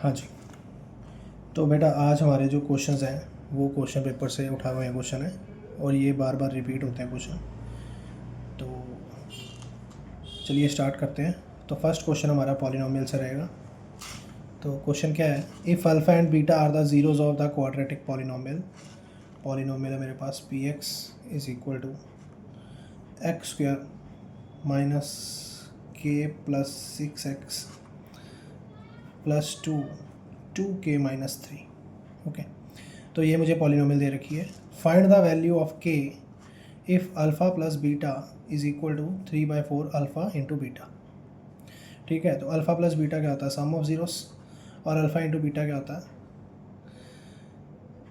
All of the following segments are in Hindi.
हाँ जी, तो बेटा आज हमारे जो क्वेश्चंस हैं वो क्वेश्चन पेपर से उठाए हुए क्वेश्चन है और ये बार बार रिपीट होते हैं क्वेश्चन। तो चलिए स्टार्ट करते हैं। तो फर्स्ट क्वेश्चन हमारा पॉलिनोमियल से रहेगा। तो क्वेश्चन क्या है, if alpha and beta are the zeros of the quadratic polynomial. Polynomial है मेरे पास P x is equal to x square minus k plus 6x plus 2k minus 3। Okay, तो ये मुझे पॉलिनोमियल दे रखी है। Find the value of k if alpha plus beta is equal to 3/4 alpha into beta. ठीक है, तो अल्फ़ा प्लस बीटा क्या होता है, सम ऑफ ज़ीरोस, और अल्फ़ा इंटू बीटा क्या होता है,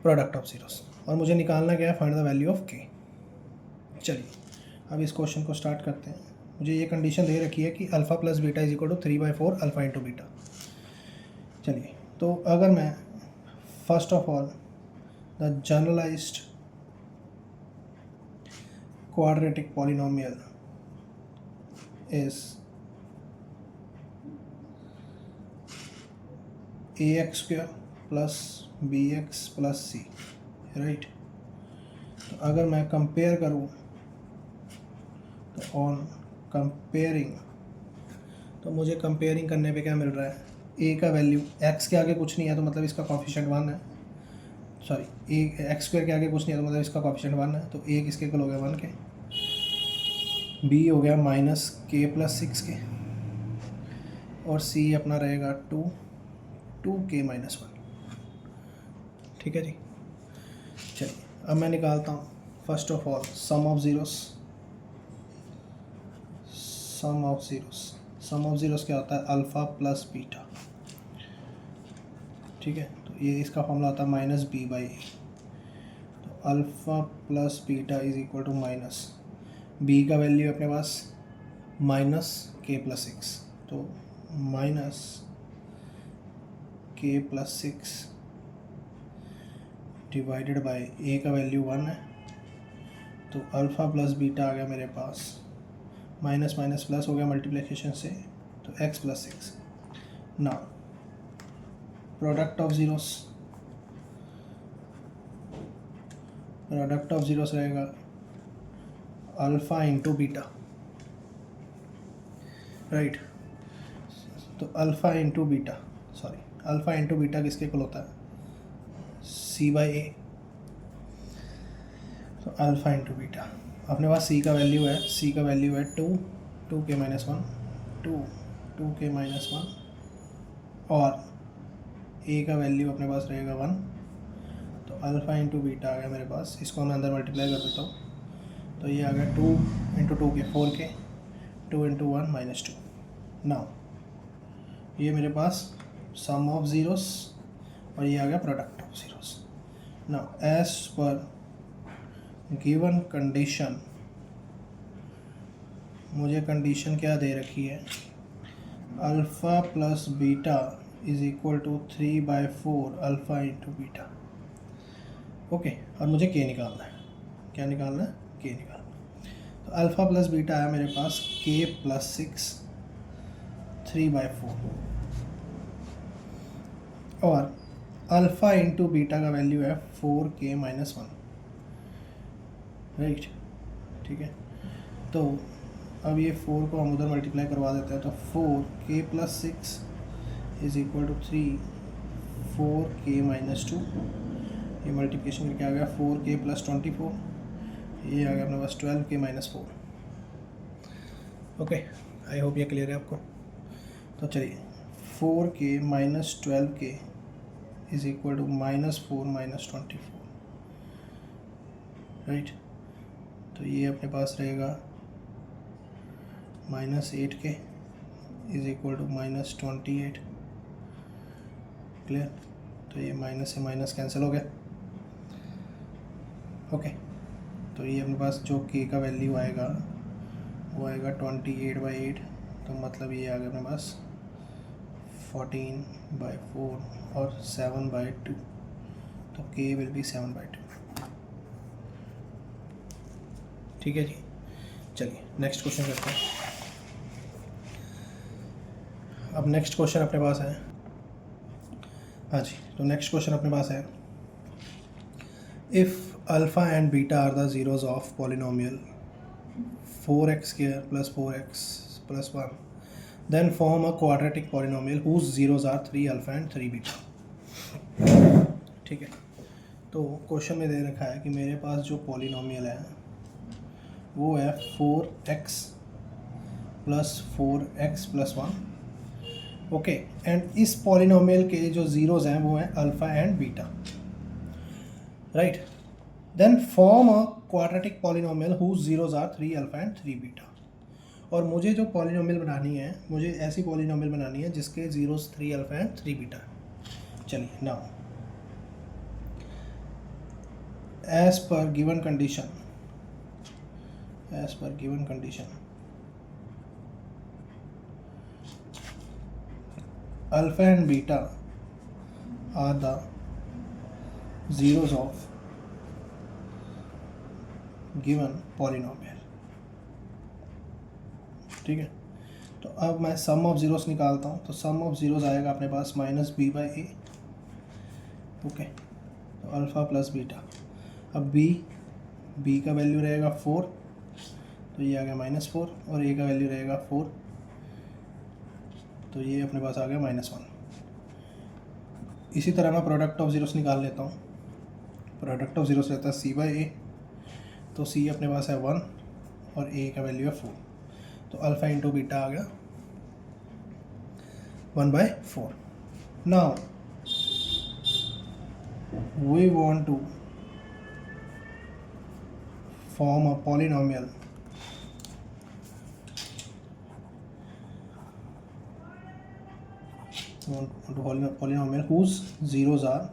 प्रोडक्ट ऑफ ज़ीरोस। और मुझे निकालना क्या है, find the value of k। चलिए अब इस क्वेश्चन को स्टार्ट करते हैं। मुझे ये कंडीशन दे रखी है कि alpha plus beta is equal to 3/4 alpha into beta. चलिए, तो अगर मैं first of all the generalized quadratic polynomial is ax square plus bx plus c, right. तो अगर मैं कंपेयर करूँ तो ऑन कंपेयरिंग, तो मुझे कंपेयरिंग करने पे क्या मिल रहा है, a का वैल्यू x के आगे कुछ नहीं है तो मतलब इसका कोफिशिएंट 1 है, सॉरी a एक्स स्क्वायर के आगे कुछ नहीं है तो मतलब इसका कोफिशिएंट 1 है। तो a किसके इक्वल हो गया, 1 के, b हो गया माइनस के प्लस 6 के, और c अपना रहेगा 2k माइनस 1। ठीक है जी। चलिए अब मैं निकालता हूँ first of all sum of zeros. Sum of zeros क्या होता है, अल्फ़ा प्लस बीटा। ठीक है, तो ये इसका फॉर्मूला होता है माइनस बी बाई ए। तो alpha plus beta is equal to minus B का वैल्यू अपने पास माइनस के प्लस 6, तो minus k plus 6 divided by ए का वैल्यू 1 है। तो अल्फ़ा प्लस बीटा आ गया मेरे पास, माइनस माइनस प्लस हो गया मल्टीप्लिकेशन से, तो x plus 6। Now product of zeros रहेगा अल्फ़ा इंटू बीटा, राइट। तो अल्फ़ा इंटू बीटा किसके इक्वल होता है, c बाई ए। तो अल्फ़ा इंटू बीटा अपने पास c का वैल्यू है 2k माइनस 1, 2k माइनस 1, और a का वैल्यू अपने पास रहेगा 1। तो अल्फ़ा इंटू बीटा आ गया मेरे पास, इसको मैं अंदर मल्टीप्लाई कर देता हूँ। तो ये आ गया 2 into 2k 4k, 2 into 1 minus 2। Now ये मेरे पास सम ऑफ ज़ीरोस और ये आ गया product of zeros. Now as per given condition, मुझे कंडीशन क्या दे रखी है, alpha plus beta is equal to 3/4 alpha into beta. Okay, और मुझे के निकालना है, क्या निकालना है, के निकालना है। तो अल्फ़ा प्लस बीटा आया मेरे पास के प्लस 6 3/4, और अल्फ़ा इंटू बीटा का वैल्यू है 4k माइनस 1, राइट। ठीक है, तो अब ये 4 को हम उधर मल्टीप्लाई करवा देते हैं। तो 4k plus 6 is equal to 4k minus 2। ये मल्टीप्लिकेशन करके आ गया 4k प्लस 24, ये आ गया अपने पास 12k minus 4। Okay, I hope ये क्लियर है आपको। तो चलिए 4k minus 12k is equal to minus 4 minus 24, right. तो ये अपने पास रहेगा minus 8k is equal to minus 28। Clear, तो ये माइनस से माइनस कैंसिल हो गया। ओके, तो ये अपने पास जो k का वैल्यू आएगा वो आएगा 28/8, तो मतलब ये आ गया अपने पास 14/4 और 7/2, तो k विल बी 7/2। ठीक है जी। चलिए नेक्स्ट क्वेश्चन करते हैं। अब नेक्स्ट क्वेश्चन अपने पास है हाँ जी, तो नेक्स्ट क्वेश्चन अपने पास है, if alpha and beta are the zeros of polynomial 4x² + 4x + 1 then form a quadratic polynomial whose zeros are 3 alpha and 3 beta। ठीक है, तो क्वेश्चन में दे रखा है कि मेरे पास जो पॉलिनोमियल है वो है 4x + 4x + 1। ओके, एंड इस पॉलिनोमियल के जो ज़ीरोज़ हैं वो हैं alpha and beta, right. Then form a quadratic polynomial whose zeros are 3 alpha and 3 beta. और मुझे जो पॉलिनोमियल बनानी है, मुझे ऐसी पॉलिनोमियल बनानी है जिसके ज़ीरोज़ 3 अल्फ़ा एंड 3 बीटा है। चलिए, now as per given condition alpha and beta are the zeros of given polynomial. ठीक है, तो अब मैं सम ऑफ ज़ीरोस निकालता हूँ, तो सम ऑफ ज़ीरोस आएगा अपने पास -b/a। ओके, तो अल्फ़ा प्लस बीटा, अब b का वैल्यू रहेगा 4, तो ये आ गया -4, और a का वैल्यू रहेगा 4, तो ये अपने पास आ गया -1। इसी तरह मैं प्रोडक्ट ऑफ ज़ीरोस निकाल लेता हूँ। प्रोडक्ट ऑफ ज़ीरोस रहता है c/a, तो c अपने पास है 1 और a का वैल्यू है 4, तो अल्फ़ा इंटू बीटा आ गया 1/4। Now we want to form a polynomial whose zeros are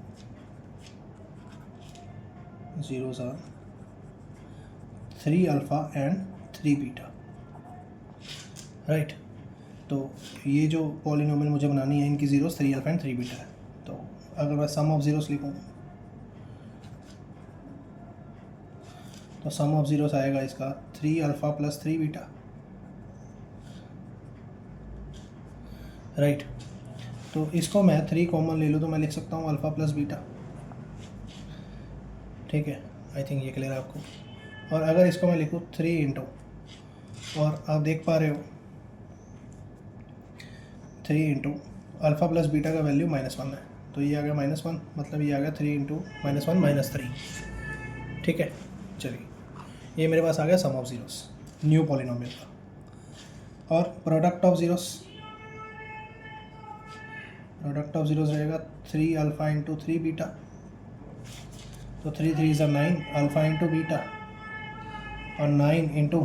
3 alpha and 3 beta, right. तो ये जो पॉलिनोमियल मुझे बनानी है, इनकी ज़ीरोस 3 अल्फ़ा एंड 3 बीटा है। तो अगर मैं सम ऑफ ज़ीरोस लिखूँ तो सम ऑफ ज़ीरोस आएगा इसका 3 अल्फ़ा + 3 बीटा, राइट। तो इसको मैं 3 कॉमन ले लूँ तो मैं लिख सकता हूँ अल्फ़ा प्लस बीटा। ठीक है, आई थिंक ये क्लियर है आपको। और अगर इसको मैं लिखूँ 3 इंटू, और आप देख पा रहे हो 3 इंटू अल्फ़ा प्लस बीटा का वैल्यू -1 है, तो ये आ गया -1, मतलब ये आ गया 3 इंटू -1 -3। ठीक है, चलिए, ये मेरे पास आ गया सम ऑफ ज़ीरोस न्यू पॉलिनोमियल का। और प्रोडक्ट ऑफ ज़ीरोस रहेगा 3 अल्फ़ा इंटू 3 बीटा, तो 3 3 is 9 अल्फ़ा इंटू बीटा, और 9 इंटू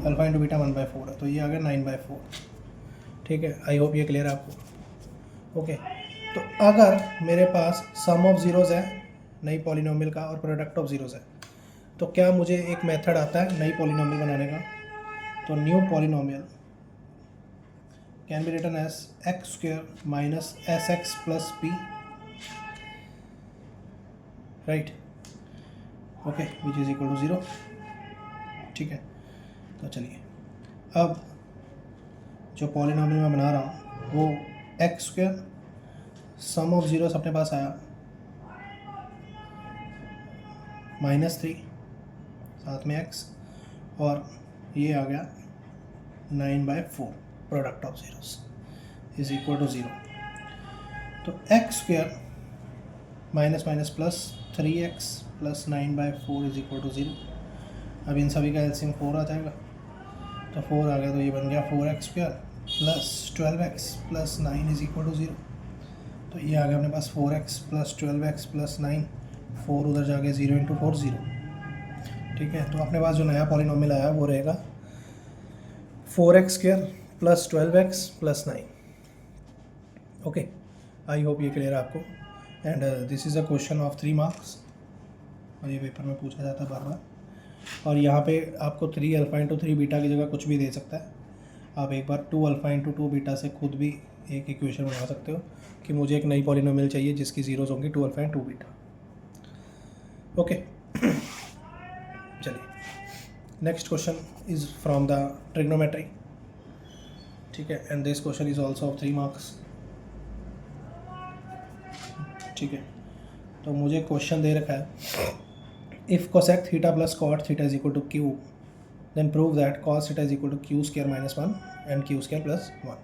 अल्फ़ा इंटू बीटा 1/4 है, तो ये आ गया 9/4। ठीक है, आई होप ये क्लियर है आपको। ओके, तो अगर मेरे पास सम ऑफ ज़ीरोज़ है नई पॉलिनोमियल का और प्रोडक्ट ऑफ ज़ीरोज़ है, तो क्या मुझे एक मेथड आता है नई पॉलिनोमियल बनाने का। तो new polynomial can be written as x² - sx + p, right. Okay, which is equal to 0। ठीक है, तो चलिए, अब जो पॉलिनोमियल मैं बना रहा हूँ वो x², सम ऑफ ज़ीरोस अपने पास आया -3, साथ में x, और ये आ गया 9/4। Product of zeros is equal to 0। तो x² minus minus plus 3x + 9/4 is equal to 0। अब इन सभी का एलसीएम 4 आ जाएगा, तो 4 आ गया, तो ये बन गया 4x² + 12x + 9 is equal to 0। तो ये आ गया अपने पास 4x + 12x + 9, 4 उधर जाके 0 × 4 0। ठीक है, तो अपने पास जो नया पॉलिनोमियल आया वो रहेगा 4x² + 12x + 9। Okay, I hope ये क्लियर है आपको। And this is a question of 3 marks, और ये पेपर में पूछा जाता है बार बार। और यहाँ पे आपको 3 अल्फ़ा × 3 बीटा की जगह कुछ भी दे सकता है। आप एक बार 2 अल्फ़ा × 2 बीटा से खुद भी एक इक्वेशन बना सकते हो कि मुझे एक नई पॉलिनोमियल चाहिए जिसकी ज़ीरोज़ होंगी 2 अल्फ़ा × 2 बीटा। ओके, चलिए, next question is from the trigonometry. ठीक है, and this question is also of 3 marks. ठीक है, तो मुझे क्वेश्चन दे रखा है if cosec theta plus cot theta is equal to Q then prove that cos theta is equal to Q square minus 1 and Q square plus 1।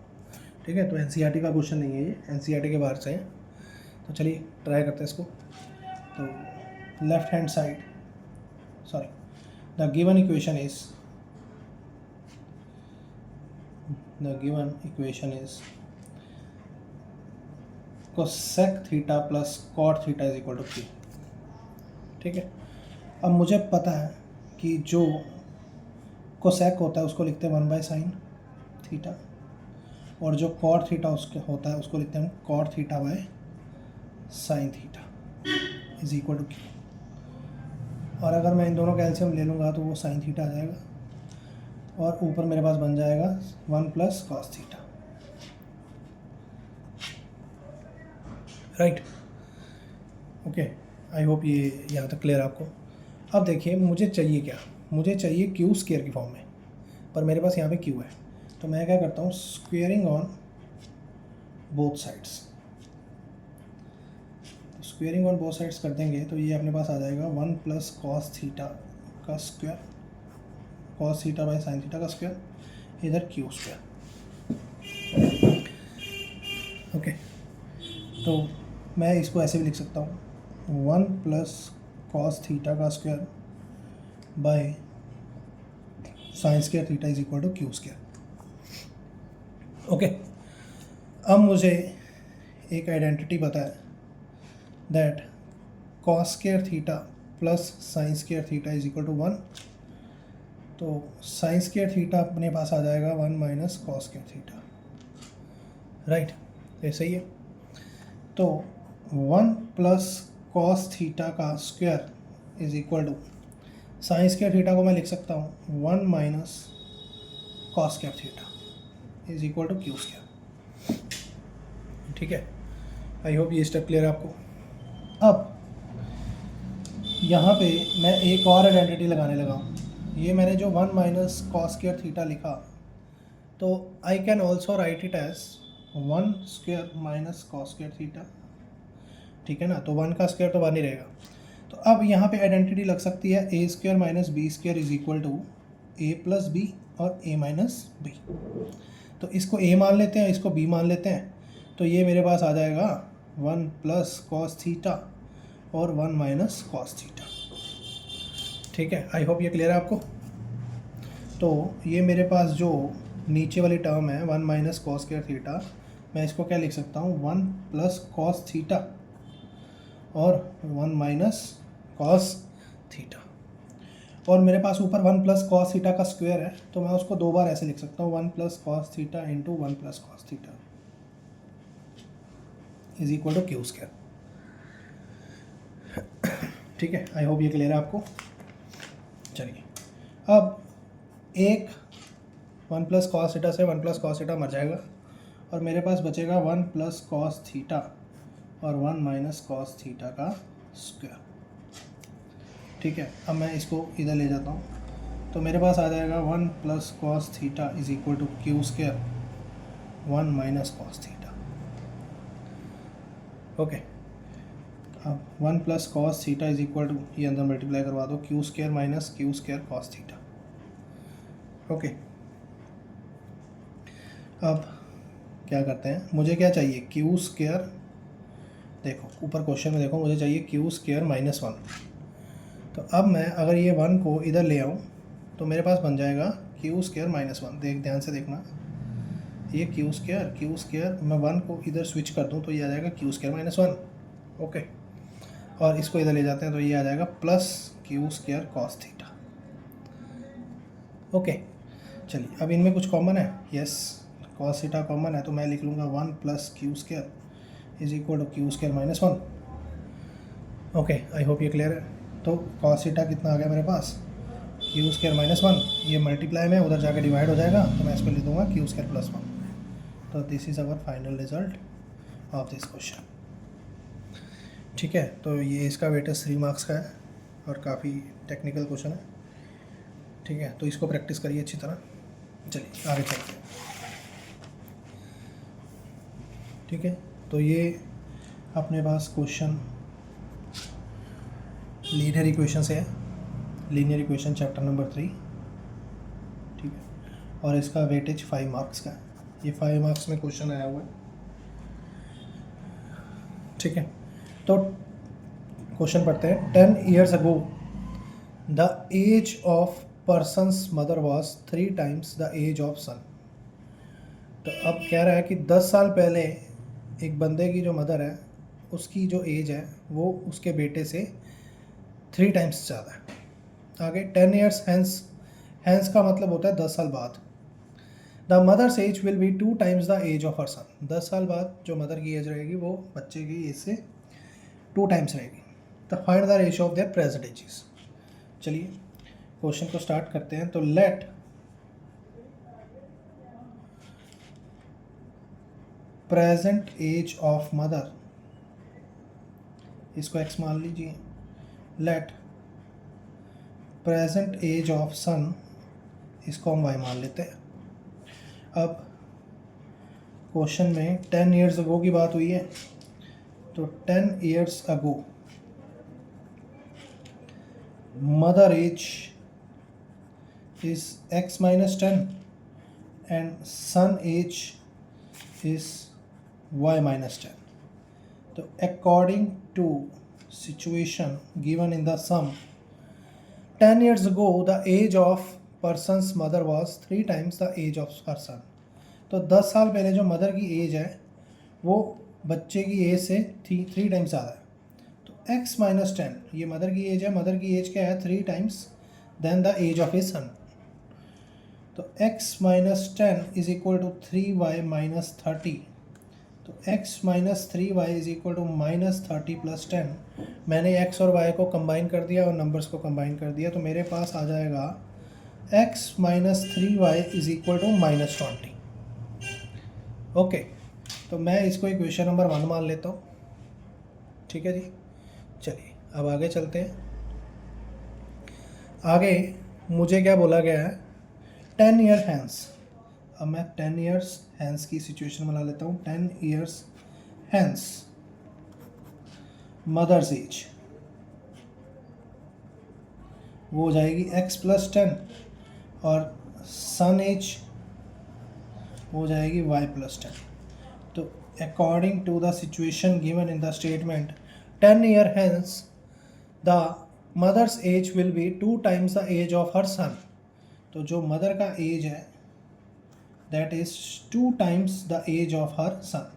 ठीक है, तो एनसीईआरटी का क्वेश्चन नहीं है ये, एनसीईआरटी के बाहर से है। तो चलिए ट्राई करते हैं इसको। तो left hand side, sorry, the given equation is cosec theta plus cot theta is equal to Q. ठीक है, अब मुझे पता है कि जो कोसेक होता है उसको लिखते हैं 1 बाय साइन थीटा, और जो कॉट थीटा उसके होता है उसको लिखते हैं cot theta by sine theta is equal to Q. और अगर मैं इन दोनों का एलसीएम ले लूँगा तो वो साइन थीटा आ जाएगा, और ऊपर मेरे पास बन जाएगा 1 plus cos theta. Right, okay, I hope ये यहाँ तक क्लियर आपको। अब देखिए मुझे चाहिए क्या, मुझे चाहिए क्यू स्क्वायर की फॉर्म में, पर मेरे पास यहाँ पे क्यू है, तो मैं क्या करता हूँ squaring on both sides. Squaring on both sides कर देंगे तो ये अपने पास आ जाएगा 1 प्लस कॉस थीटा का square, cos theta by sine theta का स्क्वायर, इधर क्यू स्क्वायर। ओके, तो मैं इसको ऐसे भी लिख सकता हूँ 1 प्लस कॉस थीटा का square by sine square theta is equal to Q square. Okay, अब मुझे एक आइडेंटिटी पता है that cos square theta plus sine square theta is equal to 1। तो साइन स्क्वायर थीटा अपने पास आ जाएगा 1 minus cos square theta. Right, ये सही है। तो 1 प्लस कॉस थीटा का square is equal to sine square theta को मैं लिख सकता हूँ 1 minus cos square theta is equal to Q square. ठीक है, आई होप ये स्टेप क्लियर है आपको। अब यहाँ पे मैं एक और आइडेंटिटी लगाने लगा हूँ। ये मैंने जो 1 माइनस कॉस स्क्वायर थीटा लिखा, तो I can also write it as 1 square minus cos square theta. ठीक है ना, तो 1 का स्क्वायर तो 1 ही रहेगा। तो अब यहाँ पे आइडेंटिटी लग सकती है a square minus b square is equal to a plus b और ए माइनस बी। तो इसको ए मान लेते हैं, इसको बी मान लेते हैं, तो ये मेरे पास आ जाएगा 1 प्लस कॉस थीटा और 1 माइनस कॉस थीटा। ठीक है, आई होप ये क्लियर है आपको। तो ये मेरे पास जो नीचे वाली टर्म है 1 माइनस कॉस स्क्वायर थीटा, मैं इसको क्या लिख सकता हूँ 1 प्लस कॉस थीटा और 1 माइनस कॉस थीटा। और मेरे पास ऊपर 1 प्लस कॉस थीटा का स्क्वायर है, तो मैं उसको दो बार ऐसे लिख सकता हूँ 1 plus cos theta into 1 plus cos theta is equal to Q square. ठीक है, आई होप ये क्लियर है आपको। चलिए, अब एक 1 प्लस कॉस थीटा से 1 प्लस कॉस थीटा मर जाएगा, और मेरे पास बचेगा 1 प्लस कॉस थीटा और 1 माइनस कॉस थीटा का स्क्वायर। ठीक है, अब मैं इसको इधर ले जाता हूँ, तो मेरे पास आ जाएगा 1 plus cos theta is equal to Q square 1 minus cos theta. Okay, अब 1 plus cos theta is equal to, ये अंदर मल्टीप्लाई करवा दो, q square minus q square cos theta. Okay, अब क्या करते हैं, मुझे क्या चाहिए क्यू स्क्वायर, देखो ऊपर क्वेश्चन में देखो, मुझे चाहिए क्यू स्क्वायर माइनस 1। तो अब मैं अगर ये 1 को इधर ले आऊँ तो मेरे पास बन जाएगा क्यू स्क्वायर माइनस 1। ध्यान से देखना, ये क्यू स्क्वायर मैं 1 को इधर स्विच कर दूँ तो ये आ जाएगा क्यू स्क्वायर माइनस 1। ओके, और इसको इधर ले जाते हैं तो ये आ जाएगा plus q square cos theta. Okay, चलिए, अब इनमें कुछ कॉमन है, यस, कॉस थीटा कॉमन है, तो मैं लिख लूँगा 1 plus q square is equal to Q square minus 1। Okay, I hope ये क्लियर है। तो कॉस थीटा कितना आ गया मेरे पास, क्यू स्क्वायर माइनस 1, ये मल्टीप्लाई में उधर जाके डिवाइड हो जाएगा, तो मैं इस पर लिख दूँगा क्यू स्क्वायर प्लस 1। तो this is our final result of this question. ठीक है, तो ये इसका वेटेज 3 मार्क्स का है और काफ़ी टेक्निकल क्वेश्चन है। ठीक है, तो इसको प्रैक्टिस करिए अच्छी तरह। चलिए आगे चलते हैं। ठीक है, तो ये अपने पास क्वेश्चन लीनियर इक्वेशन से है, लीनियर इक्वेशन चैप्टर नंबर 3, ठीक है, और इसका वेटेज 5 मार्क्स का है। ये 5 मार्क्स में क्वेश्चन आया हुआ है, ठीक है। तो क्वेश्चन पढ़ते हैं। 10 years ago the age of person's mother was 3 times the age of son. तो अब कह रहा है कि 10 साल पहले एक बंदे की जो मदर है उसकी जो एज है वो उसके बेटे से 3 times ज़्यादा है। आगे 10 years हैंस, हैंस का मतलब होता है 10 साल बाद। The mother's age will be 2 times the age of her son. 10 साल बाद जो मदर की एज रहेगी वो बच्चे की एज से 2 times रहेगी। तो find the ratio of their present ages. चलिए क्वेश्चन को स्टार्ट करते हैं। तो let present age of mother, इसको x मान लीजिए। Let present age of son, इसको हम y मान लेते हैं। अब क्वेश्चन में 10 years ago की बात हुई है, तो 10 years ago mother age is x minus 10 and son age is y minus 10. So according to situation given in the sum, 10 years ago the age of person's mother was 3 times the age of her son. तो 10 साल पहले जो मदर की एज है वो बच्चे की एज से 3 टाइम्स ज़्यादा है। तो x minus 10, ये मदर की एज है, मदर की एज क्या है 3 times than the age of his son. तो x minus 10 is equal to 3y minus 30। तो x minus 3y is equal to minus 30 plus 10। मैंने x और y को कंबाइन कर दिया और नंबर्स को कंबाइन कर दिया, तो मेरे पास आ जाएगा x minus 3y is equal to minus 20। Okay, तो मैं इसको इक्वेशन नंबर 1 मान लेता हूँ, ठीक है जी। चलिए अब आगे चलते हैं। आगे मुझे क्या बोला गया है, 10 year हैंस। अब मैं 10 years हैंस की सिचुएशन बना लेता हूँ। 10 years हैंस मदर्स एज वो हो जाएगी x plus 10 और सन एज हो जाएगी y plus 10। तो according to the situation given in the statement 10 year hence the mother's age will be 2 times the age of her son. तो जो मदर का एज है that is 2 times the age of her son.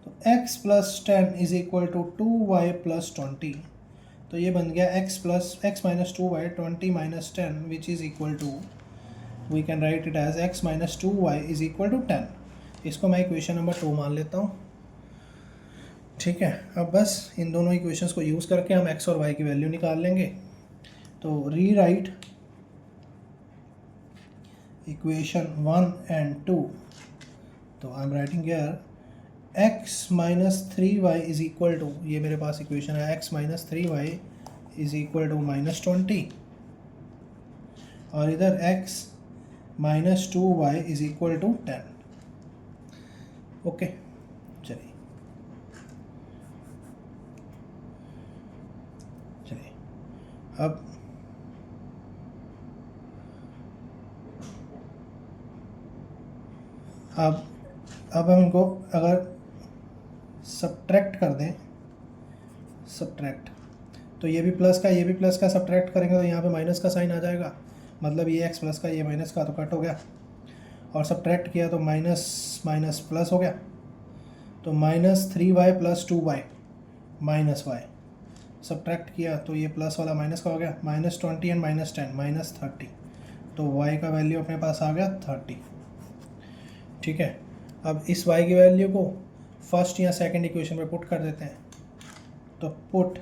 तो x plus 10 is equal to 2y plus 20। तो ये बन गया x minus 2y 20 minus 10 which is equal to, we can write it as x minus 2y is equal to 10। इसको मैं इक्वेशन नंबर 2 मान लेता हूँ, ठीक है। अब बस इन दोनों इक्वेशंस को यूज़ करके हम x और y की वैल्यू निकाल लेंगे। तो री राइट इक्वेशन 1 and 2। तो I am writing here x minus 3y is equal to, ये मेरे पास इक्वेशन है, x minus 3y is equal to minus 20 और इधर x minus 2y is equal to 10। Okay, चलिए अब अब हम इनको अगर सब्ट्रैक्ट कर दें, सब्ट्रैक्ट, तो ये भी प्लस का सब्ट्रैक्ट करेंगे तो यहाँ पे माइनस का साइन आ जाएगा, मतलब ये x प्लस का ये माइनस का तो कट हो गया, और सब्ट्रैक्ट किया तो माइनस माइनस प्लस हो गया। तो minus 3y plus 2y minus y, subtract किया तो ये प्लस वाला माइनस का हो गया, -20 एंड -10 -30। तो y का वैल्यू अपने पास आ गया 30, ठीक है। अब इस y की वैल्यू को फर्स्ट या सेकंड इक्वेशन में पुट कर देते हैं। तो put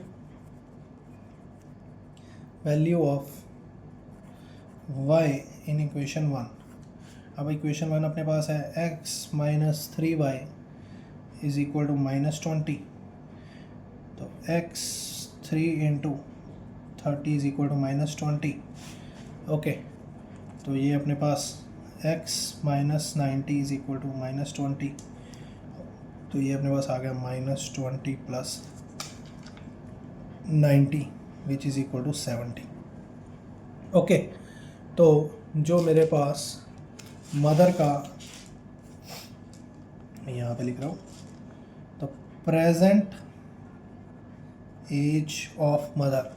value of y in equation 1। अब इक्वेशन 1 अपने पास है x minus 3y is equal to -20। तो x 3 into 30 is equal to -20। Okay, तो ये अपने पास x minus 90 is equal to -20। तो ये अपने पास आ गया -20 + 90 which is equal to 70। Okay, तो जो मेरे पास मदर का यहाँ पे लिख रहा हूँ, तो प्रेजेंट एज ऑफ मदर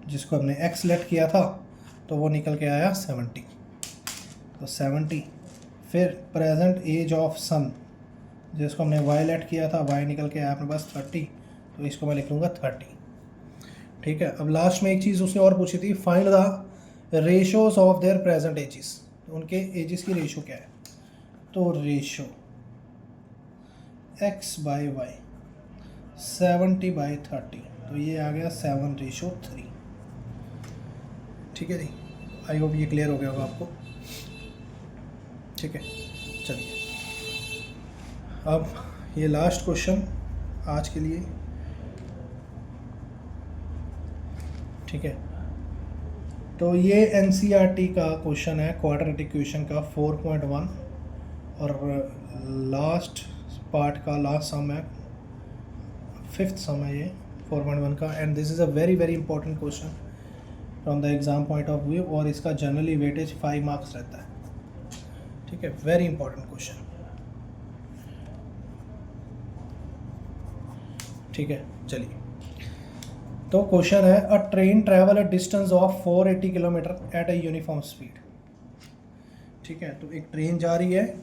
जिसको हमने x लेट किया था तो वो निकल के आया 70, तो 70। फिर प्रेजेंट एज ऑफ सन जिसको हमने y लेट किया था, y निकल के आया अपने पास 30, तो इसको मैं लिख लूँगा 30। ठीक है, अब लास्ट में एक चीज़ उसने और पूछी थी, find the ratios of their present edges, उनके एजेस की रेशो क्या है। तो रेशो x/y 70/30, तो ये आ गया 7:3। ठीक है जी, आई होप ये क्लियर हो गया होगा आपको। ठीक है, चलिए अब ये लास्ट क्वेश्चन आज के लिए। ठीक है, तो ये NCERT का क्वेश्चन है, क्वाड्रेटिक इक्वेशन का 4.1, और लास्ट पार्ट का लास्ट सम है, 5th सम है ये 4.1 का, and this is a very very important question from the exam point of view, और इसका जनरली वेटेज 5 मार्क्स रहता है। ठीक है, वेरी इंपॉर्टेंट क्वेश्चन। ठीक है, चलिए, तो क्वेश्चन है, अ train travel a distance of 480 kilometre at a uniform speed. ठीक है, तो एक ट्रेन जा रही है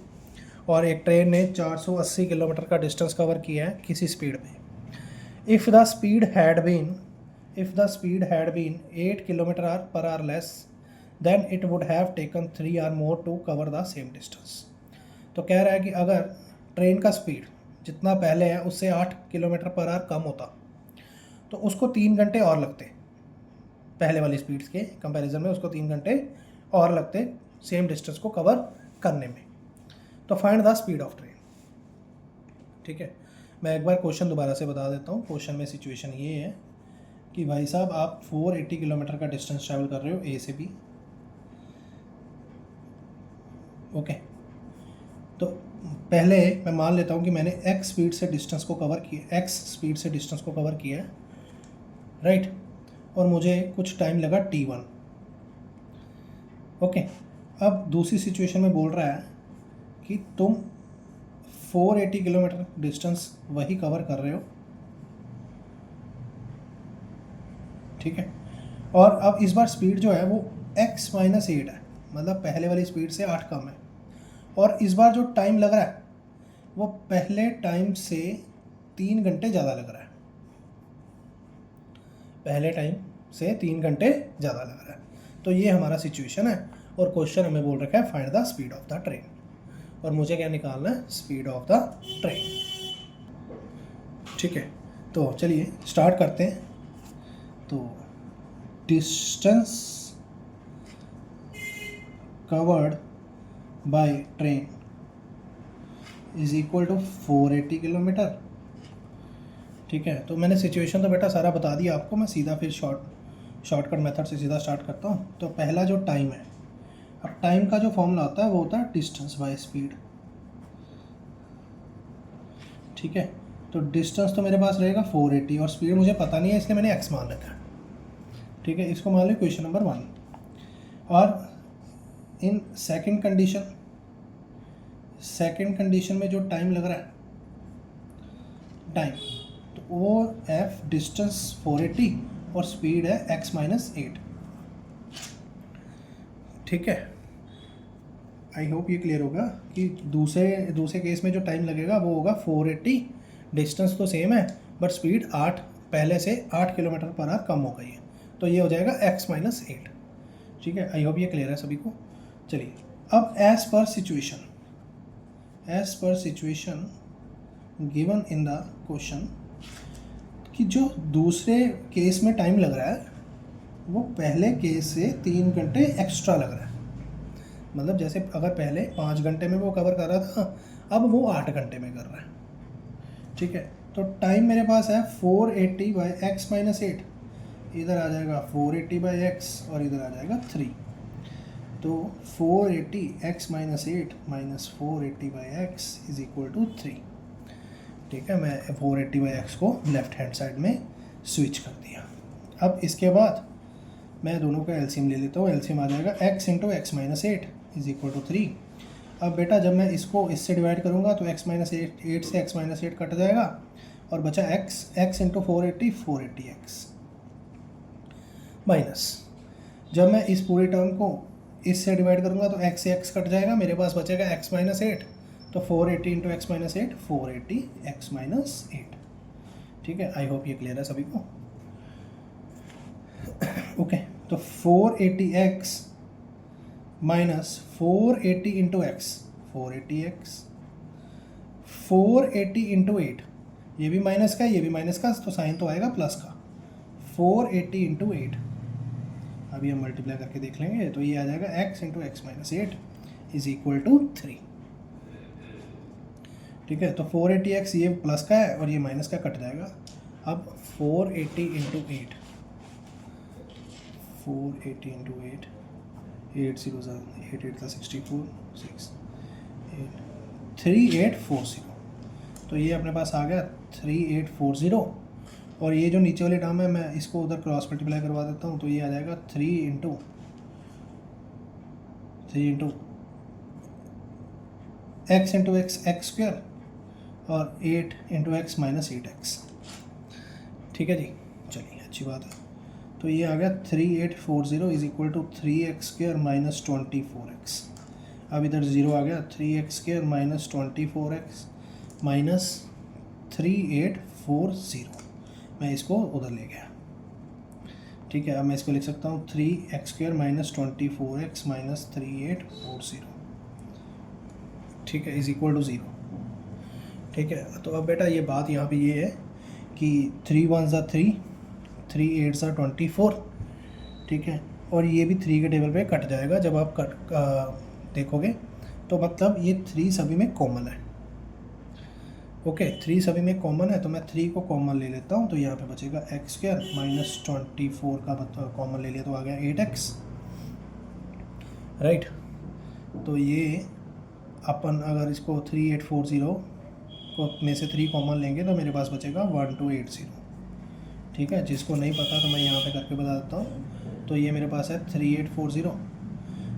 और एक ट्रेन ने 480 किलोमीटर का डिस्टेंस कवर किया है किसी स्पीड में। If the speed had been 8 km/h less than it would have taken 3 or more to cover the same distance. तो कह रहा है कि अगर ट्रेन का स्पीड जितना पहले है उससे 8 km/h कम होता तो उसको 3 घंटे और लगते, पहले वाली स्पीड्स के कंपैरिजन में उसको 3 घंटे और लगते सेम डिस्टेंस को कवर करने में। तो find the speed of train. ठीक है, मैं एक बार क्वेश्चन दोबारा से बता देता हूँ। क्वेश्चन में सिचुएशन ये है कि भाई साहब आप 480 किलोमीटर का डिस्टेंस ट्रैवल कर रहे हो ए से बी। ओके, तो पहले मैं मान लेता हूँ कि मैंने x स्पीड से डिस्टेंस को कवर किया, है राइट, और मुझे कुछ टाइम लगा t1। ओके, अब दूसरी सिचुएशन में बोल रहा है कि तुम 480 किलोमीटर डिस्टेंस वही कवर कर रहे हो। ठीक है, और अब इस बार स्पीड जो है वो x - 8 है, मतलब पहले वाली स्पीड से 8 कम है, और इस बार जो टाइम लग रहा है वो पहले टाइम से 3 घंटे ज़्यादा लग रहा है, पहले टाइम से 3 घंटे ज़्यादा लग रहा है। तो ये हमारा सिचुएशन है, और क्वेश्चन हमें बोल रखा है find the speed of the train, और मुझे क्या निकालना है, स्पीड ऑफ द ट्रेन। ठीक है, तो चलिए स्टार्ट करते हैं। तो distance covered by train is equal to 480 kilometre. ठीक है, तो मैंने सिचुएशन तो बेटा सारा बता दिया आपको, मैं सीधा फिर शॉर्टकट मेथड से सीधा स्टार्ट करता हूँ। तो पहला जो टाइम है, अब टाइम का जो फॉर्मूला होता है वो होता है डिस्टेंस बाय स्पीड। ठीक है, तो डिस्टेंस तो मेरे पास रहेगा 480 और स्पीड मुझे पता नहीं है इसलिए मैंने x मान रखा है। ठीक है, इसको मान लो क्वेश्चन नंबर 1। और इन सेकंड कंडीशन में जो टाइम लग रहा है, तो वो f डिस्टेंस 480 और स्पीड है x - 8। ठीक है, आई होप ये क्लियर होगा कि दूसरे केस में जो टाइम लगेगा वो होगा 480, डिस्टेंस तो सेम है बट स्पीड 8 पहले से 8 km/h कम हो गई है, तो ये हो जाएगा x - 8। ठीक है, आई होप ये क्लियर है सभी को। चलिए, अब as per situation given in the question कि जो दूसरे केस में टाइम लग रहा है वो पहले केस से 3 घंटे एक्स्ट्रा लग रहा है, मतलब जैसे अगर पहले 5 घंटे में वो कवर कर रहा था, अब वो 8 घंटे में कर रहा है। ठीक है, तो टाइम मेरे पास है 480/x - 8, इधर आ जाएगा 480/x और इधर आ जाएगा 3। तो 480 x minus 8 minus 480 by x is equal to 3। ठीक है, मैं 480 बाई एक्स को लेफ्ट हैंड साइड में स्विच कर दिया। अब इसके बाद मैं दोनों का एलसीएम ले लेता हूँ। एलसीएम आ जाएगा x into x minus 8 is equal to 3। अब बेटा जब मैं इसको इससे डिवाइड करूँगा तो x माइनस 8 से x माइनस 8 कट जाएगा और बचा x इंटू 480x माइनस, जब मैं इस पूरे टर्म को इससे डिवाइड करूँगा तो x से x कट जाएगा, मेरे पास बचेगा x माइनस 8, तो 480 into x minus 8 480x minus 8। ठीक है, आई होप ये क्लियर है सभी को। ओके, तो 480x minus 480 into x 480x 480 into 8, ये भी माइनस का ये भी माइनस का, तो साइन तो आएगा प्लस का। 480 इंटू 8, अभी हम मल्टीप्लाई करके देख लेंगे, तो ये आ जाएगा x into x minus 8 is equal to 3। ठीक है, तो 480x ये प्लस का है और ये माइनस का कट जाएगा। अब 480 इंटू 8 480 इंटू 8 8 0 8 8 64 6 8 3840, तो ये अपने पास आ गया 3840। और ये जो नीचे वाली टर्म है मैं इसको उधर क्रॉस मल्टीप्लाई करवा देता हूँ, तो ये आ जाएगा 3 into x into x square और 8 इंटू एक्स माइनस 8x। ठीक है जी, चलिए अच्छी बात है। तो ये आ गया 3840 is equal to 3x square minus 24x। अब इधर ज़ीरो आ गया, 3x square minus 24x minus 3840, मैं इसको उधर ले गया। ठीक है, अब मैं इसको लिख सकता हूँ 3x square minus 24x minus 3840। ठीक है, इज इक्वल टू 0। ठीक है, तो अब बेटा ये बात यहाँ पे ये है कि 3 1 3 3 8 24। ठीक है, और ये भी 3 के टेबल पे कट जाएगा जब आप देखोगे, तो मतलब ये 3 सभी में कॉमन है। ओके, 3 सभी में कॉमन है, तो मैं 3 को कॉमन ले लेता हूँ, तो यहाँ पे बचेगा एक्स स्क्वायर माइनस 24 का कॉमन ले लिया तो आ गया 8x। राइट, तो ये अपन अगर इसको 3840 को में से 3 कॉमन लेंगे तो मेरे पास बचेगा 1280। ठीक है, जिसको नहीं पता तो मैं यहाँ पे करके बता देता हूँ। तो ये मेरे पास है 3840,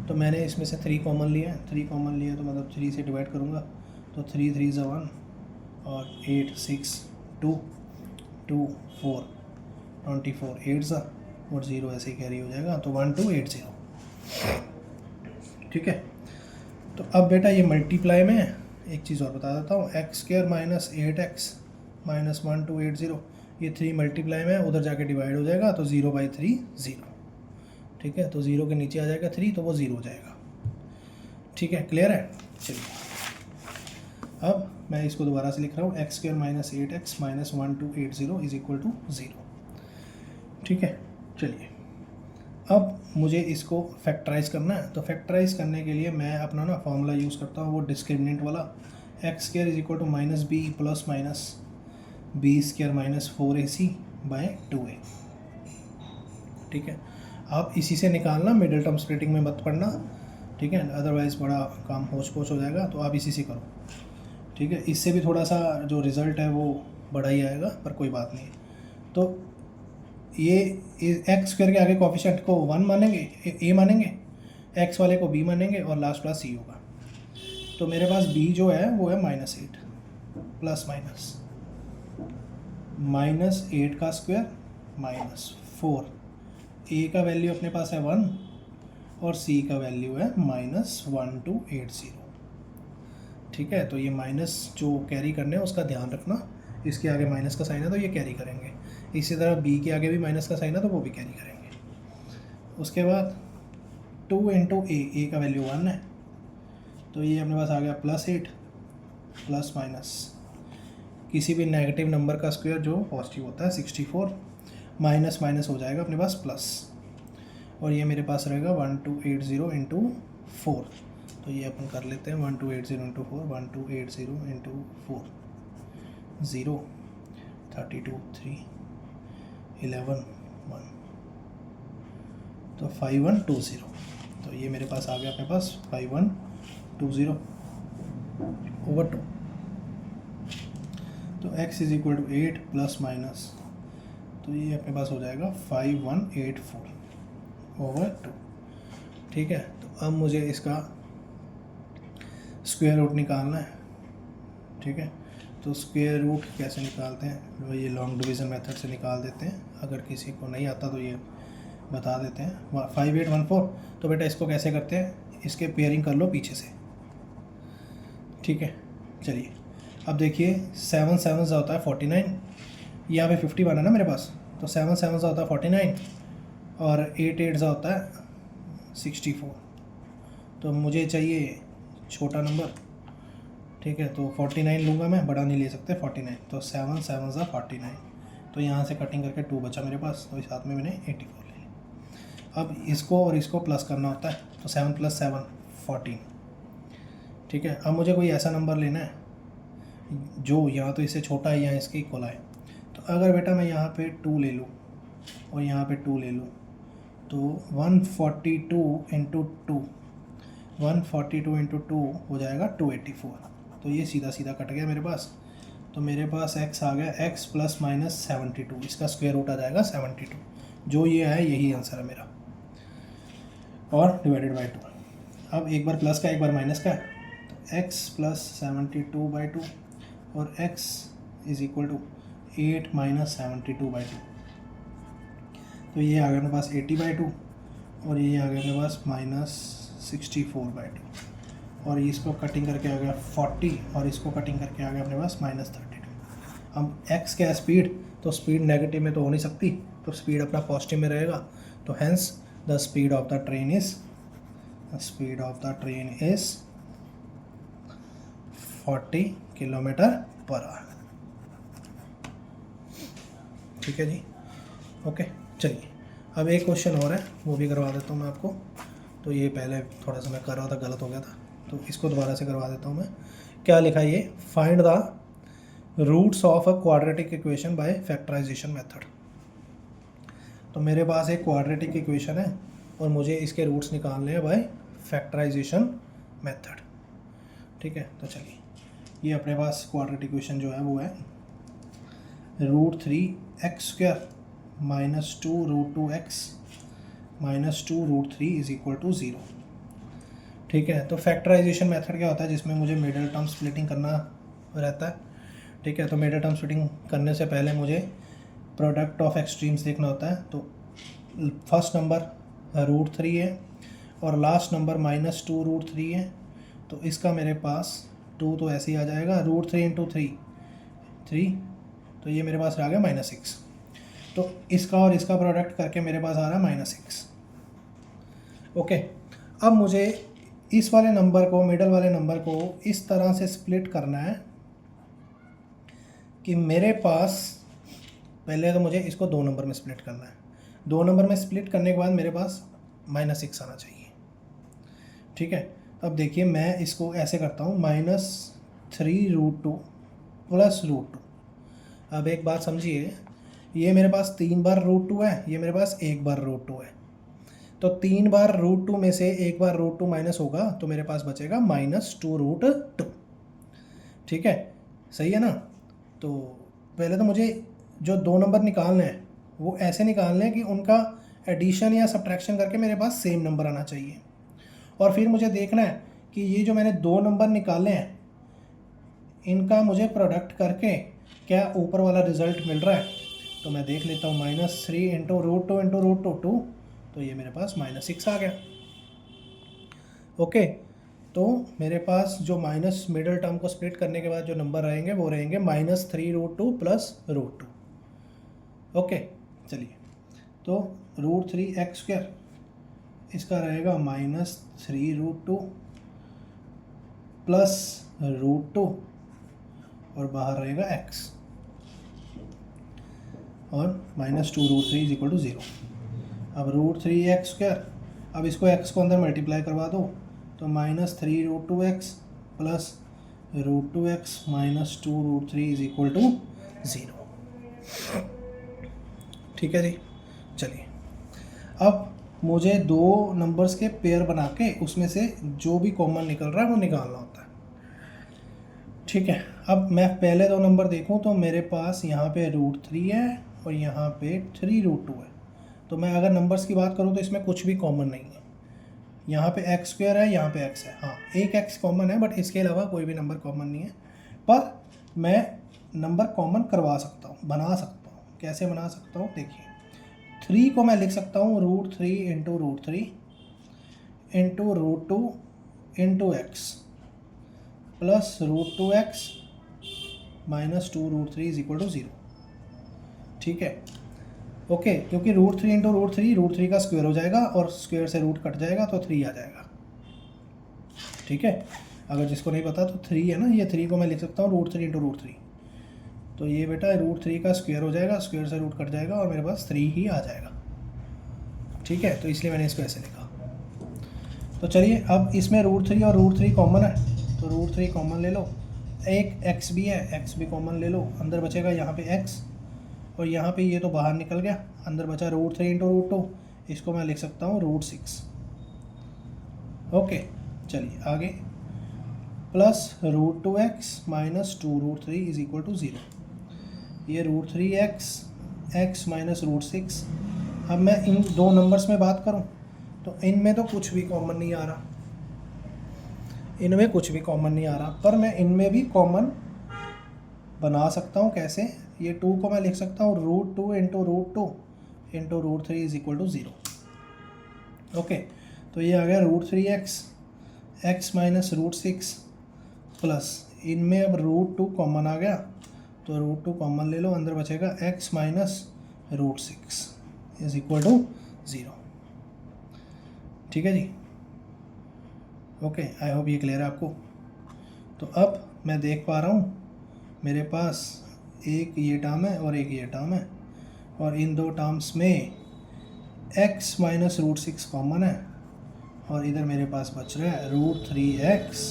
तो मैंने इसमें से 3 कॉमन लिया है। 3 कॉमन लिया तो मतलब 3 से डिवाइड करूँगा तो 3 3 1 और 8 6 2 2 4 24 8 और 0 ऐसे ही कैरी हो जाएगा, तो 1280। ठीक है, तो अब बेटा ये मल्टीप्लाई में एक चीज़ और बता देता हूँ, x square minus 8x minus 1280, ये 3 मल्टीप्लाई में उधर जाके डिवाइड हो जाएगा, तो 0/3 0। ठीक है, तो 0 के नीचे आ जाएगा 3, तो वो 0 हो जाएगा। ठीक है, क्लियर है। चलिए, अब मैं इसको दोबारा से लिख रहा हूँ, x square minus 8x minus 1280 is equal to 0। ठीक है, चलिए अब मुझे इसको फैक्टराइज करना है, तो फैक्टराइज करने के लिए मैं अपना ना फॉर्मूला यूज़ करता हूँ, वो डिस्क्रिमिनेंट वाला, x square is equal to minus b plus minus b square minus 4ac by 2a। ठीक है, आप इसी से निकालना, मिडिल टर्म स्प्लिटिंग में मत पढ़ना। ठीक है, अदरवाइज़ बड़ा काम होच पोच हो जाएगा, तो आप इसी से करो। ठीक है, इससे भी थोड़ा सा जो रिज़ल्ट है वो बड़ा ही आएगा, पर कोई बात नहीं। तो ये एक्स स्क्वायर के आगे कोफिशिएंट को 1 मानेंगे, ए मानेंगे, एक्स वाले को बी मानेंगे और लास्ट वाला सी होगा। तो मेरे पास बी जो है वो है -8 प्लस माइनस 8 का स्क्वायर माइनस 4, ए का वैल्यू अपने पास है 1 और सी का वैल्यू है -1280। ठीक है, तो ये माइनस जो कैरी करने हैं उसका ध्यान रखना, इसके आगे माइनस का साइन है तो ये कैरी करेंगे। इसी तरह बी के आगे भी माइनस का साइन है तो वो भी कैरी करेंगे। उसके बाद 2 इंटू ए का वैल्यू 1 है, तो ये अपने पास आ गया +8 प्लस माइनस किसी भी नेगेटिव नंबर का स्क्वायर जो पॉजिटिव होता है 64, माइनस माइनस हो जाएगा अपने पास प्लस, और ये मेरे पास रहेगा 1280 इंटू 4। तो ये अपन कर लेते हैं 1280 इंटू 4, 1280 इंटू 4 0 32 3 11 1, तो 5120। तो ये मेरे पास आ गया अपने पास 5120/2। तो x is equal to 8 plus minus, तो ये अपने पास हो जाएगा 5184/2। ठीक है, तो अब मुझे इसका स्क्वायर रूट निकालना है। ठीक है, तो स्क्वायर रूट कैसे निकालते हैं, वो ये लॉन्ग डिवीज़न मेथड से निकाल देते हैं। अगर किसी को नहीं आता तो ये बता देते हैं। 5814। तो बेटा इसको कैसे करते हैं, इसके पेयरिंग कर लो पीछे से। ठीक है, चलिए अब देखिए 7 7 से होता है 49, यहाँ पे 51 है ना मेरे पास, तो 7 7 से होता है 49 और 8 8 से होता है 64। तो मुझे चाहिए छोटा नंबर। ठीक है, तो 49 लूँगा मैं, बड़ा नहीं ले सकते 49। तो 7 7 से 49, तो यहाँ से कटिंग करके 2 बचा मेरे पास, तो इस साथ में मैंने 84 ले लिया। अब इसको और इसको प्लस करना होता है, तो 7 + 7 14। ठीक है, अब मुझे कोई ऐसा नंबर लेना है जो यहाँ तो इससे छोटा है या इसके इक्वल आए। तो अगर बेटा मैं यहाँ पे 2 ले लूँ और यहाँ पे 2 ले लूँ, तो 142 × 2, 142 × 2 हो जाएगा 284। तो ये सीधा सीधा कट गया मेरे पास। तो मेरे पास x आ गया, x ± 72, इसका स्क्वायर रूट आ जाएगा 72। जो ये है यही आंसर है मेरा, और डिवाइडेड बाई 2। अब एक बार प्लस का एक बार माइनस का है, तो x + 72/2 और x इज इक्वल टू 8 - 72/2। तो ये आ गया मेरे पास 80/2 और ये आ गया मेरे पास -64/2, और इसको कटिंग करके आ गया 40 और इसको कटिंग करके आ गया अपने पास -32। अब x क्या है, स्पीड, तो स्पीड नेगेटिव में तो हो नहीं सकती, तो स्पीड अपना पॉजिटिव में रहेगा। तो hence the speed of the train is 40 km/h। ठीक है जी, ओके। चलिए अब एक क्वेश्चन और है, वो भी करवा देता हूँ मैं आपको। तो ये पहले थोड़ा सा मैं कर रहा था, गलत हो गया था, तो इसको दोबारा से करवा देता हूँ मैं। क्या लिखा है ये, find the roots of a quadratic equation by factorisation method. तो मेरे पास एक क्वाड्रेटिक इक्वेशन है और मुझे इसके रूट्स निकालने हैं बाय फैक्टराइजेशन मेथड। ठीक है, तो चलिए ये अपने पास क्वाड्रेटिक इक्वेशन जो है वो है √3x² - 2√2x - 2√3 = 0। ठीक है, तो फैक्टराइजेशन मेथड क्या होता है, जिसमें मुझे मिडिल टर्म स्प्लिटिंग करना रहता है। ठीक है, तो मिडिल टर्म स्प्लिटिंग करने से पहले मुझे प्रोडक्ट ऑफ एक्सट्रीम्स देखना होता है। तो फर्स्ट नंबर √3 है और लास्ट नंबर -2√3 है, तो इसका मेरे पास 2 तो ऐसे ही आ जाएगा, √3 × 3, तो ये मेरे पास आ गया -6। तो इसका और इसका प्रोडक्ट करके मेरे पास आ रहा है -6। ओके, अब मुझे इस वाले नंबर को, मिडल वाले नंबर को इस तरह से स्प्लिट करना है कि मेरे पास, पहले तो मुझे इसको 2 नंबर में स्प्लिट करना है। 2 नंबर में स्प्लिट करने के बाद मेरे पास -6 आना चाहिए। ठीक है, अब देखिए मैं इसको ऐसे करता हूँ, -3√2 + √2। अब एक बात समझिए, ये मेरे पास 3 बार √2 है, ये मेरे पास 1 बार √2 है। तो 3 बार √2 में से 1 बार √2 माइनस होगा, तो मेरे पास बचेगा -2√2। ठीक है, सही है ना। तो पहले तो मुझे जो 2 नंबर निकालने हैं वो ऐसे निकालने हैं कि उनका एडिशन या सब्ट्रैक्शन करके मेरे पास सेम नंबर आना चाहिए। और फिर मुझे देखना है कि ये जो मैंने 2 नंबर निकाले हैं इनका मुझे प्रोडक्ट करके क्या ऊपर वाला रिजल्ट मिल रहा है। तो मैं देख लेता हूँ, -3 × √2 × √2, तो ये मेरे पास -6 आ गया। ओके, तो मेरे पास जो माइनस मिडिल टर्म को स्प्लिट करने के बाद जो नंबर रहेंगे वो रहेंगे -3√2 + √2। ओके, चलिए तो √3x² इसका रहेगा -3√2 + √2 और बाहर रहेगा x, और -2√3 = 0। अब √3x², अब इसको x को अंदर मल्टीप्लाई करवा दो, तो -3√2x + √2x - 2√3 = 0। ठीक है जी, चलिए अब मुझे दो नंबर्स के पेयर बना के उसमें से जो भी कॉमन निकल रहा है वो निकालना होता है। ठीक है, अब मैं पहले दो नंबर देखूं तो मेरे पास यहाँ पे √3 है और यहाँ पे 3√2 है। तो मैं अगर नंबर्स की बात करूँ तो इसमें कुछ भी कॉमन नहीं है। यहाँ पे x² है, यहाँ पे x है, हाँ एक x कॉमन है, बट इसके अलावा कोई भी नंबर कॉमन नहीं है। पर मैं नंबर कॉमन करवा सकता हूँ, बना सकता हूँ। कैसे बना सकता हूँ देखिए, 3 को मैं लिख सकता हूँ √3 into √3 into √2 into x plus √2x minus 2√3 is equal to 0। ठीक है, ओके, क्योंकि √3 इंटू √3 का स्क्वायर हो जाएगा और स्क्वायर से रूट कट जाएगा तो 3 आ जाएगा। ठीक है, अगर जिसको नहीं पता तो 3 है ना, ये 3 को मैं लिख सकता हूँ √3 इंटू √3। तो ये बेटा √3 का स्क्वायर हो जाएगा, स्क्वायर से रूट कट जाएगा और मेरे पास 3 ही आ जाएगा। ठीक है, तो इसलिए मैंने इसको ऐसे लिखा। तो चलिए, अब इसमें √3 और √3 कॉमन है, तो √3 कॉमन ले लो, एक x भी है, x भी कॉमन ले लो, अंदर बचेगा यहाँ पे x और यहाँ पे ये तो बाहर निकल गया, अंदर बचा √3 इंटू √2, इसको मैं लिख सकता हूँ √6। ओके, चलिए आगे, plus √2x minus 2√3 is equal to 0। ये √3x माइनस √6। अब मैं इन दो नंबर्स में बात करूँ तो इनमें तो कुछ भी कॉमन नहीं आ रहा, इनमें कुछ भी कॉमन नहीं आ रहा, पर मैं इनमें भी कॉमन बना सकता हूँ। कैसे? ये 2 को मैं लिख सकता हूँ √2 into √2 into √3 is equal to 0। Okay, तो ये आ गया √3x माइनस √6 प्लस इनमें अब √2 कॉमन आ गया, तो √2 कॉमन ले लो, अंदर बचेगा x minus √6 is equal to 0। ठीक है जी, ओके, आई होप ये क्लियर है आपको। तो अब मैं देख पा रहा हूँ मेरे पास एक ये टर्म है और एक ये टर्म है, और इन दो टर्म्स में x माइनस √6 कॉमन है और इधर मेरे पास बच रहा है √3x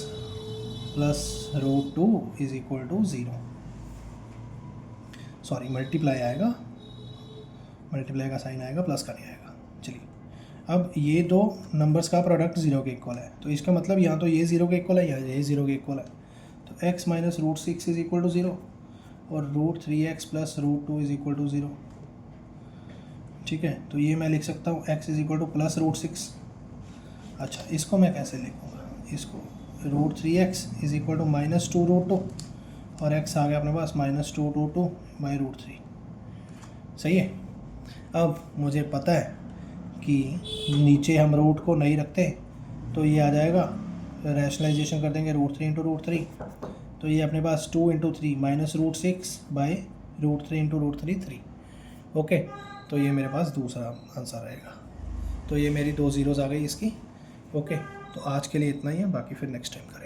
plus √2 is equal to 0। Sorry, multiply आएगा, मल्टीप्लाई का साइन आएगा, प्लस का नहीं आएगा। चलिए, अब ये दो नंबर्स का प्रोडक्ट 0 के इक्वल है, तो इसका मतलब यहाँ तो ये 0 के इक्वल है, यहाँ ये 0 के इक्वल है, तो x minus √6 is equal to 0 और √3x plus √2 is equal to 0। ठीक है, तो ये मैं लिख सकता हूँ x is equal two plus √6। अच्छा, इसको मैं कैसे लिखूँगा? इसको √3x is equal to minus 2√2 और x आ गया अपने पास माइनस 2√2 बाई √3। सही है। अब मुझे पता है कि नीचे हम रूट को नहीं रखते, तो ये आ जाएगा, रैशनलाइजेशन कर देंगे √3 इंटू √3, तो ये अपने पास 2 into 3 minus √6 by √3 into √3 3। Okay, तो ये मेरे पास दूसरा आंसर रहेगा। तो ये मेरी 2 ज़ीरोज़ आ गई इसकी। ओके, तो आज के लिए इतना ही है, बाकी फिर नेक्स्ट टाइम करेंगे।